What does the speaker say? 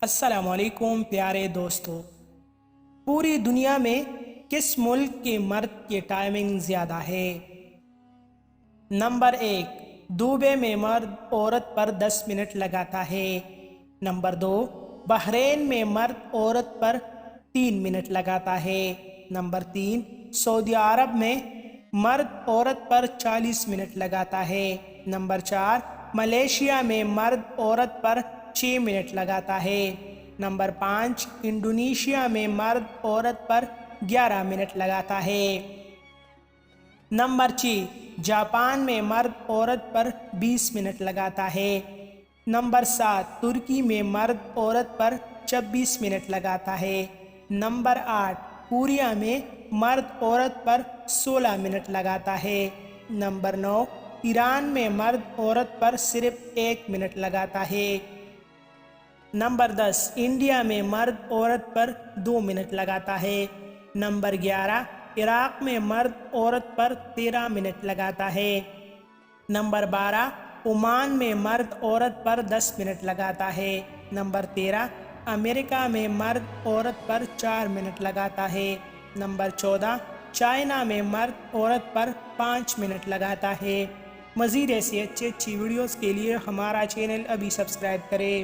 السلام علیکم پیارے دوستو، پوری دنیا میں کس ملک کے مرد کی ٹائمنگ زیادہ ہے؟ نمبر 1، دوبے میں مرد عورت پر 10 منٹ لگاتا ہے۔ نمبر 2، بحرین میں مرد عورت پر 3 منٹ لگاتا ہے۔ نمبر 3، سعودی عرب میں مرد عورت پر 40 منٹ لگاتا ہے۔ نمبر 4، ملیشیا میں مرد عورت پر 6 منٹ لگاتا ہے۔ نمبر 5، انڈونیشیا میں مرد عورت پر 11 منٹ لگاتا ہے۔ نمبر 6، جاپان میں مرد عورت پر 20 منٹ لگاتا ہے۔ نمبر 7، ترکی میں مرد عورت پر 26 منٹ لگاتا ہے۔ نمبر 8، کوریا میں مرد عورت پر 16 منٹ لگاتا ہے۔ نمبر 9، ایران میں مرد عورت پر صرف 1 منٹ لگاتا ہے۔ نمبر 10، انڈیا میں مرد عورت پر 2 منٹ لگاتا ہے۔ نمبر 11، عراق میں مرد عورت پر 13 منٹ لگاتا ہے۔ نمبر 12، عمان میں مرد عورت پر 10 منٹ لگاتا ہے۔ نمبر 13، امریکہ میں مرد عورت پر 4 منٹ لگاتا ہے۔ نمبر 14، چائنا میں مرد عورت پر 5 منٹ لگاتا ہے۔ مزید ایسی اچھی ویڈیوز کے لیے ہمارا چینل ابھی سبسکرائب کریں۔